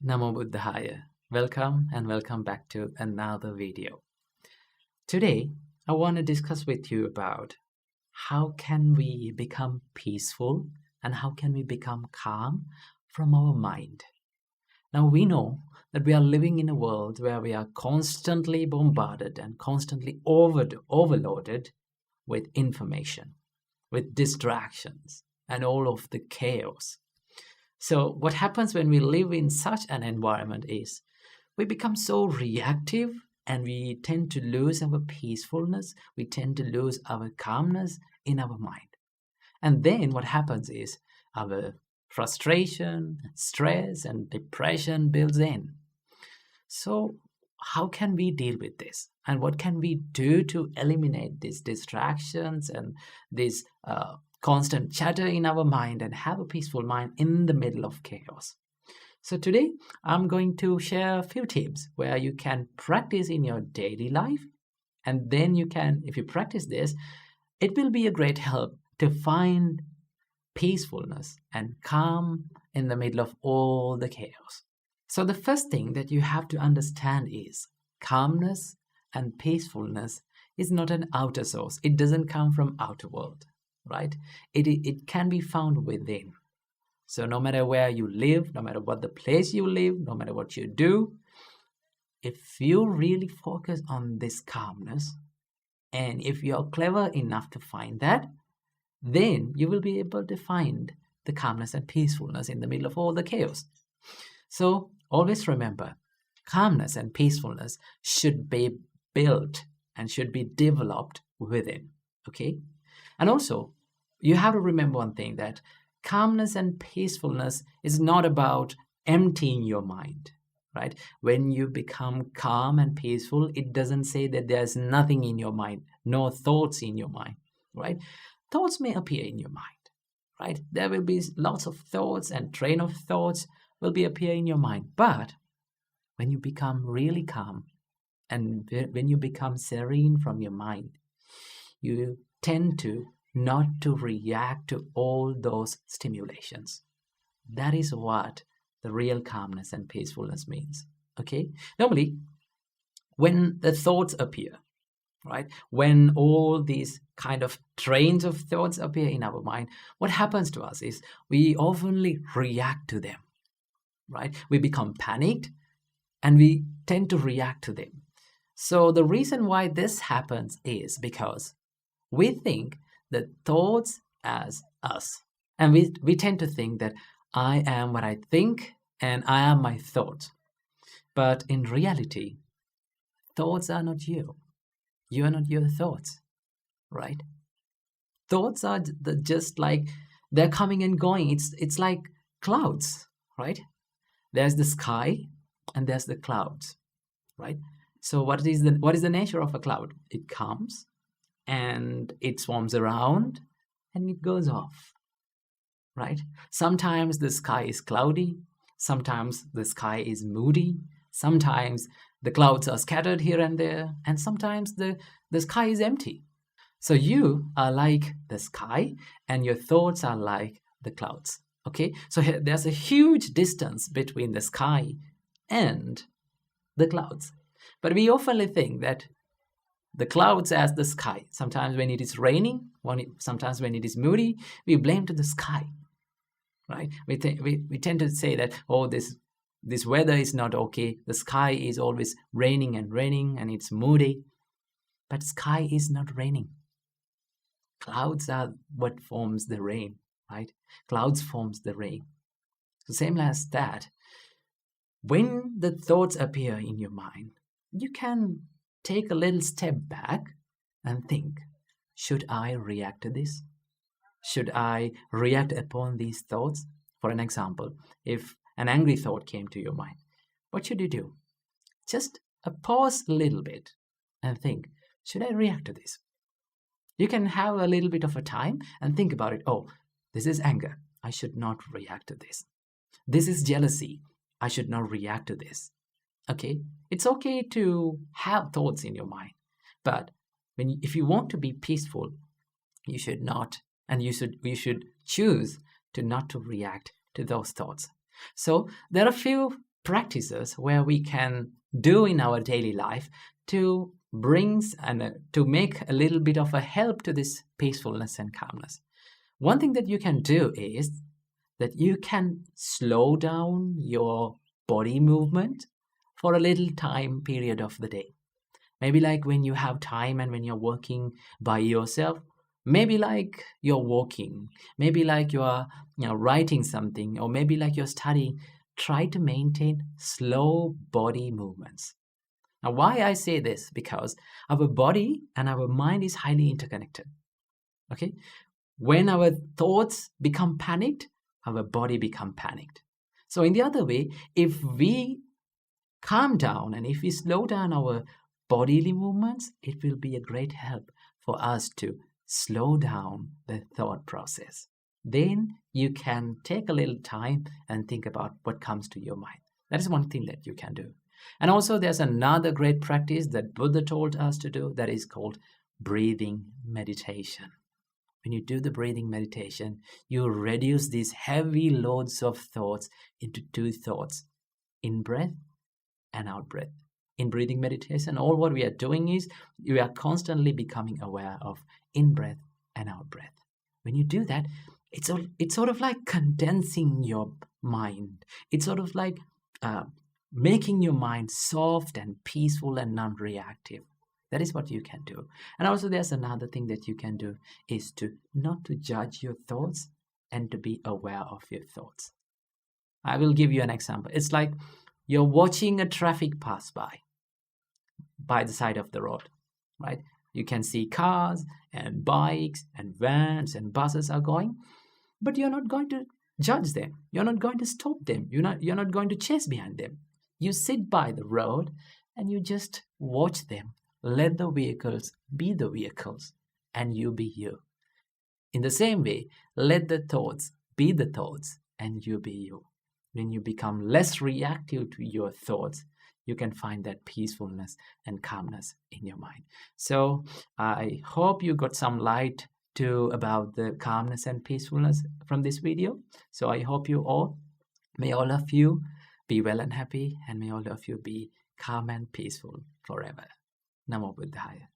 Namo Buddhaya. Welcome and welcome back to another video. Today, I want to discuss with you about how can we become peaceful and how can we become calm from our mind. Now, we know that we are living in a world where we are constantly bombarded and constantly overloaded with information, with distractions, and all of the chaos. So what happens when we live in such an environment is we become so reactive and we tend to lose our peacefulness. We tend to lose our calmness in our mind. And then what happens is our frustration, stress, and depression builds in. So how can we deal with this? And what can we do to eliminate these distractions and these constant chatter in our mind and have a peaceful mind in the middle of chaos? So today I'm going to share a few tips where you can practice in your daily life, and then you can, if you practice this, it will be a great help to find peacefulness and calm in the middle of all the chaos. So the first thing that you have to understand is calmness and peacefulness is not an outer source. It doesn't come from outer world, right? It can be found within. So no matter where you live, no matter what the place you live, no matter what you do, if you really focus on this calmness, and if you're clever enough to find that, then you will be able to find the calmness and peacefulness in the middle of all the chaos. So always remember, calmness and peacefulness should be built and should be developed within, okay? And also, you have to remember one thing, that calmness and peacefulness is not about emptying your mind, right? When you become calm and peaceful, it doesn't say that there's nothing in your mind, no thoughts in your mind, right? Thoughts may appear in your mind, right? There will be lots of thoughts and train of thoughts will be appear in your mind. But when you become really calm and when you become serene from your mind, you tend to not to react to all those stimulations. That is what the real calmness and peacefulness means, okay? Normally, when the thoughts appear, right? When all these kind of trains of thoughts appear in our mind, what happens to us is we oftenly react to them, right? We become panicked and we tend to react to them. So the reason why this happens is because we think that thoughts as us. And we tend to think that I am what I think and I am my thoughts. But in reality, thoughts are not you. You are not your thoughts, right? Thoughts are just like they're coming and going. It's like clouds, right? There's the sky and there's the clouds, right? So what is the nature of a cloud? It comes and it swarms around and it goes off, right? Sometimes the sky is cloudy, sometimes the sky is moody, sometimes the clouds are scattered here and there, and sometimes the sky is empty. So you are like the sky and your thoughts are like the clouds, okay? So there's a huge distance between the sky and the clouds. But we often think that the clouds as the sky. Sometimes when it is raining, sometimes when it is moody, we blame to the sky, right? We tend to say that, oh, this weather is not okay. The sky is always raining and it's moody. But sky is not raining. Clouds are what forms the rain, right? Clouds forms the rain. So same as that, when the thoughts appear in your mind, you can take a little step back and think, should I react to this? Should I react upon these thoughts? For an example, if an angry thought came to your mind, what should you do? Just pause a little bit and think, should I react to this? You can have a little bit of a time and think about it. Oh, this is anger. I should not react to this. This is jealousy. I should not react to this. Okay, it's okay to have thoughts in your mind, but if you want to be peaceful, you should not, and you should choose to not to react to those thoughts. So there are a few practices where we can do in our daily life to to make a little bit of a help to this peacefulness and calmness. One thing that you can do is that you can slow down your body movement for a little time period of the day. Maybe like when you have time and when you're working by yourself, maybe like you're walking, maybe like you're writing something, or maybe like you're studying. Try to maintain slow body movements. Now, why I say this? Because our body and our mind is highly interconnected. Okay? When our thoughts become panicked, our body become panicked. So in the other way, if we calm down and if we slow down our bodily movements, it will be a great help for us to slow down the thought process. Then you can take a little time and think about what comes to your mind. That is one thing that you can do. And also there's another great practice that Buddha told us to do, that is called breathing meditation. When you do the breathing meditation, you reduce these heavy loads of thoughts into two thoughts: in breath and out breath. In breathing meditation, all what we are doing is we are constantly becoming aware of in breath and out breath. When you do that, it's sort of like condensing your mind. It's sort of like making your mind soft and peaceful and non-reactive. That is what you can do. And also there's another thing that you can do is to not to judge your thoughts and to be aware of your thoughts. I will give you an example. It's like you're watching a traffic pass by the side of the road, right? You can see cars and bikes and vans and buses are going, but you're not going to judge them. You're not going to stop them. You're not going to chase behind them. You sit by the road and you just watch them. Let the vehicles be the vehicles and you be you. In the same way, let the thoughts be the thoughts and you be you. When you become less reactive to your thoughts, you can find that peacefulness and calmness in your mind. So I hope you got some light about the calmness and peacefulness from this video. So I hope may all of you be well and happy, and may all of you be calm and peaceful forever. Namo Buddhaya.